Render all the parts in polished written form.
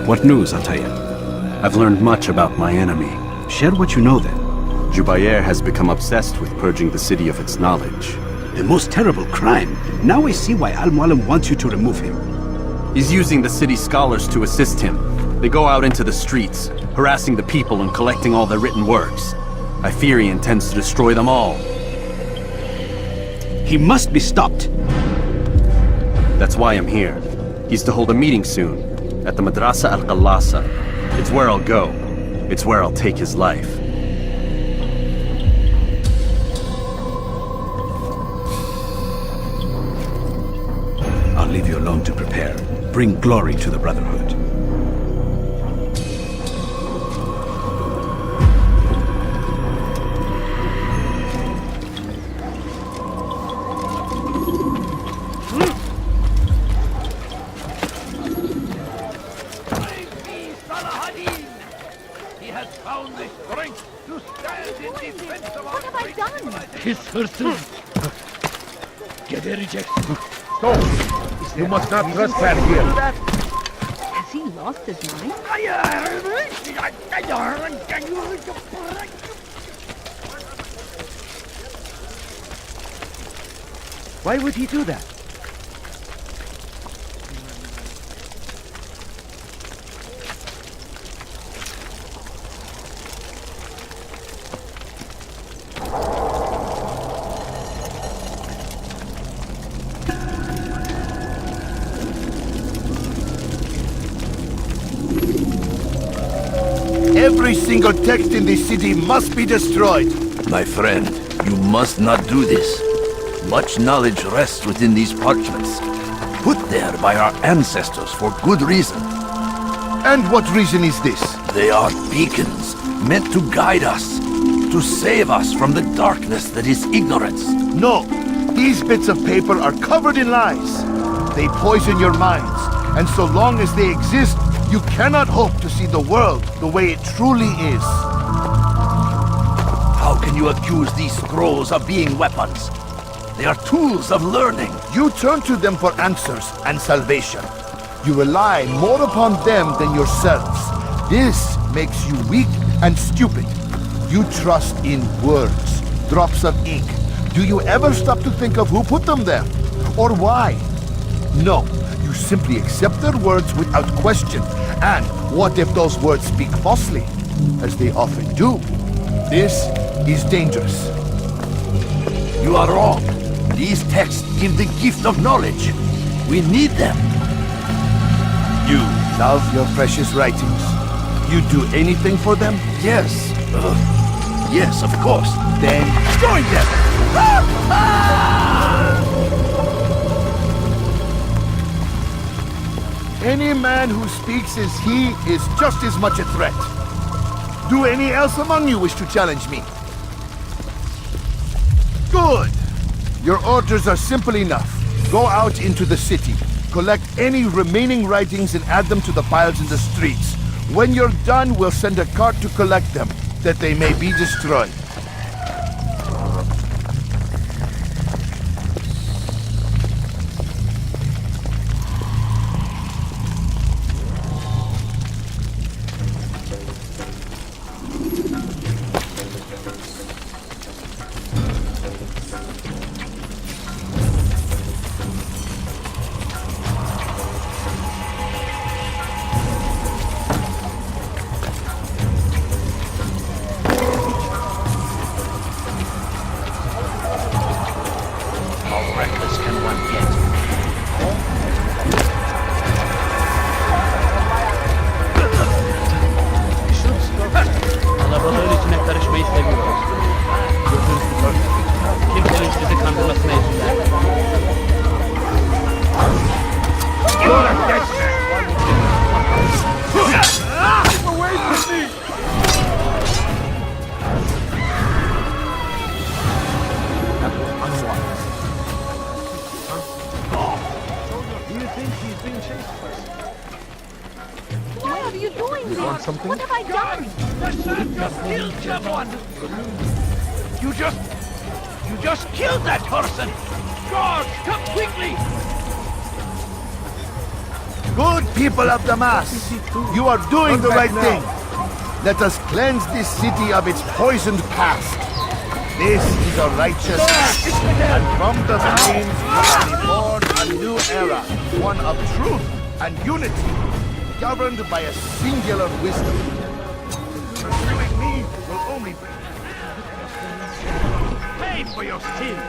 What news, Atayer? I've learned much about my enemy. Share what you know then. Jubayer has become obsessed with purging the city of its knowledge. The most terrible crime. Now I see why Al-Mualim wants you to remove him. He's using the city scholars to assist him. They go out into the streets, harassing the people and collecting all their written works. I fear he intends to destroy them all. He must be stopped. That's why I'm here. He's to hold a meeting soon, at the Madrasa Al-Qallasa. It's where I'll go. It's where I'll take his life. I'll leave you alone to prepare. Bring glory to the Brotherhood. His hırsız. Gebereceksin. Stop! You must not trespass here. Has he lost his mind? Why would he do that? Every single text in this city must be destroyed. My friend, you must not do this. Much knowledge rests within these parchments, put there by our ancestors for good reason. And what reason is this? They are beacons, meant to guide us, to save us from the darkness that is ignorance. No, these bits of paper are covered in lies. They poison your minds, and so long as they exist, you cannot hope to see the world the way it truly is. How can you accuse these scrolls of being weapons? They are tools of learning. You turn to them for answers and salvation. You rely more upon them than yourselves. This makes you weak and stupid. You trust in words, drops of ink. Do you ever stop to think of who put them there? Or why? No, you simply accept their words without question. And what if those words speak falsely? As they often do. This is dangerous. You are wrong. These texts give the gift of knowledge. We need them. You love your precious writings. You do anything for them? Yes. Yes, of course. Then join them! Any man who speaks as he is just as much a threat. Do any else among you wish to challenge me? Good! Your orders are simple enough. Go out into the city, collect any remaining writings and add them to the piles in the streets. When you're done, we'll send a cart to collect them, that they may be destroyed. Why are you doing this? What have I done? The sun just killed someone! You just killed that person! Guards, come quickly! Good people of Damas, you are doing the right thing. Let us cleanse this city of its poisoned past. This is a righteous act, and from the flames will be born a new era, one of truth and unity, governed by a singular wisdom. Pursuing me will only pay for your sins.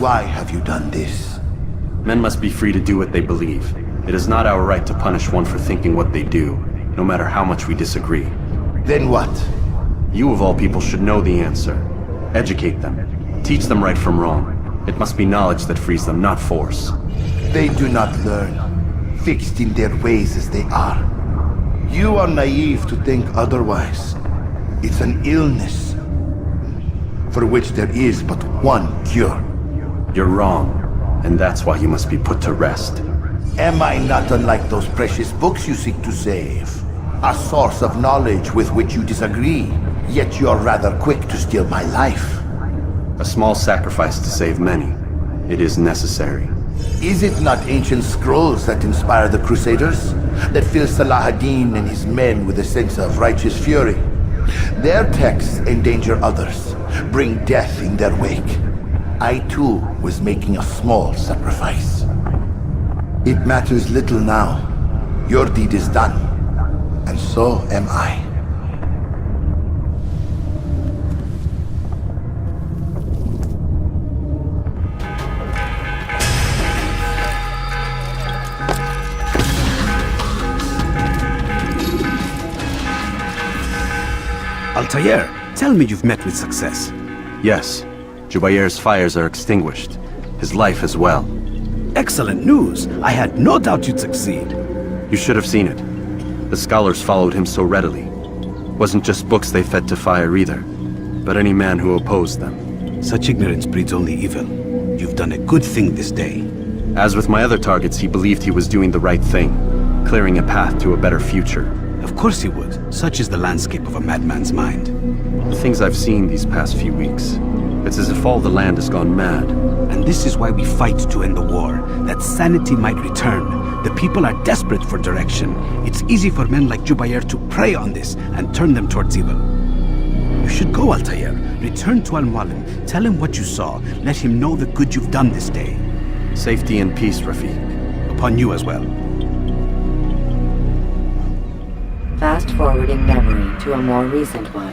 Why have you done this? Men must be free to do what they believe. It is not our right to punish one for thinking what they do, no matter how much we disagree. Then what? You of all people should know the answer. Educate them. Teach them right from wrong. It must be knowledge that frees them, not force. They do not learn, fixed in their ways as they are. You are naive to think otherwise. It's an illness, for which there is but one cure. You're wrong, and that's why you must be put to rest. Am I not unlike those precious books you seek to save? A source of knowledge with which you disagree, yet you're rather quick to steal my life. A small sacrifice to save many. It is necessary. Is it not ancient scrolls that inspire the Crusaders? That fill Salah ad-Din and his men with a sense of righteous fury? Their texts endanger others, bring death in their wake. I too was making a small sacrifice. It matters little now. Your deed is done, and so am I. Altair, tell me you've met with success. Yes, Jubayr's fires are extinguished. His life as well. Excellent news. I had no doubt you'd succeed. You should have seen it. The scholars followed him so readily. Wasn't just books they fed to fire either, but any man who opposed them. Such ignorance breeds only evil. You've done a good thing this day. As with my other targets, he believed he was doing the right thing, clearing a path to a better future. Of course he would. Such is the landscape of a madman's mind. The things I've seen these past few weeks, it's as if all the land has gone mad. And this is why we fight to end the war, that sanity might return. The people are desperate for direction. It's easy for men like Jubayr to prey on this and turn them towards evil. You should go, Altair. Return to Al-Mualim. Tell him what you saw. Let him know the good you've done this day. Safety and peace, Rafiq. Upon you as well. Fast-forwarding memory to a more recent one.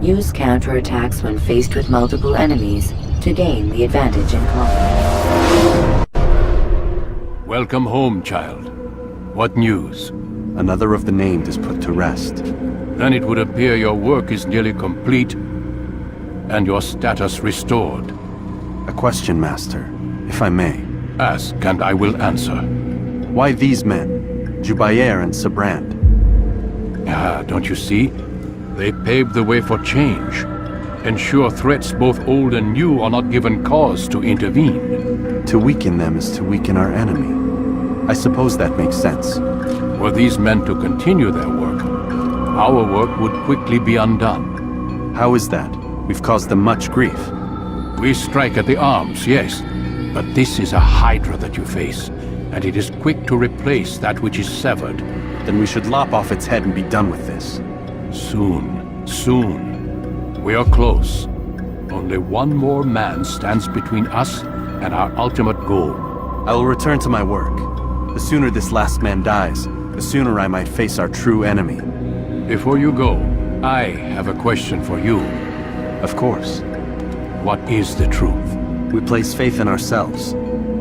Use counterattacks when faced with multiple enemies to gain the advantage in combat. Welcome home, child. What news? Another of the named is put to rest. Then it would appear your work is nearly complete and your status restored. A question, Master, if I may. Ask and I will answer. Why these men? Jubayr and Sabrand? Ah, don't you see? They paved the way for change. Ensure threats both old and new are not given cause to intervene. To weaken them is to weaken our enemy. I suppose that makes sense. Were these men to continue their work, our work would quickly be undone. How is that? We've caused them much grief. We strike at the arms, yes, but this is a hydra that you face, and it is quick to replace that which is severed. Then we should lop off its head and be done with this. Soon, soon. We are close. Only one more man stands between us and our ultimate goal. I will return to my work. The sooner this last man dies, the sooner I might face our true enemy. Before you go, I have a question for you. Of course. What is the truth? We place faith in ourselves.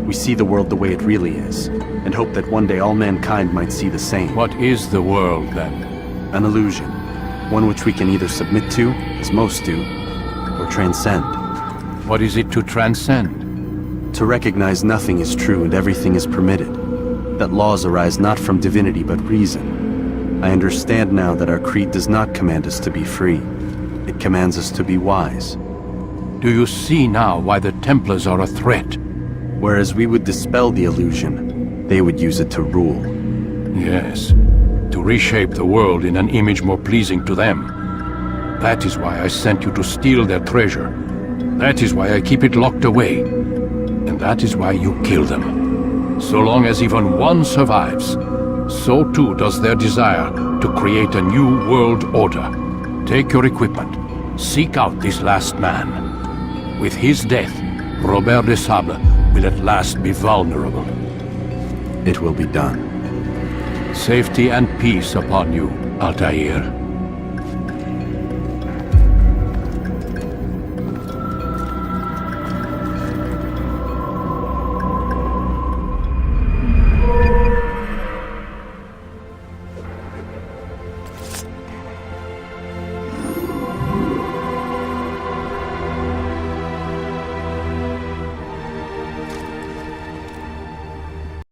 We see the world the way it really is, and hope that one day all mankind might see the same. What is the world, then? An illusion. One which we can either submit to, as most do, or transcend. What is it to transcend? To recognize nothing is true and everything is permitted. That laws arise not from divinity but reason. I understand now that our creed does not command us to be free. It commands us to be wise. Do you see now why the Templars are a threat? Whereas we would dispel the illusion, they would use it to rule. Yes, to reshape the world in an image more pleasing to them. That is why I sent you to steal their treasure. That is why I keep it locked away. And that is why you kill them. So long as even one survives, so too does their desire to create a new world order. Take your equipment. Seek out this last man. With his death, Robert de Sable will at last be vulnerable. It will be done. Safety and peace upon you, Altair.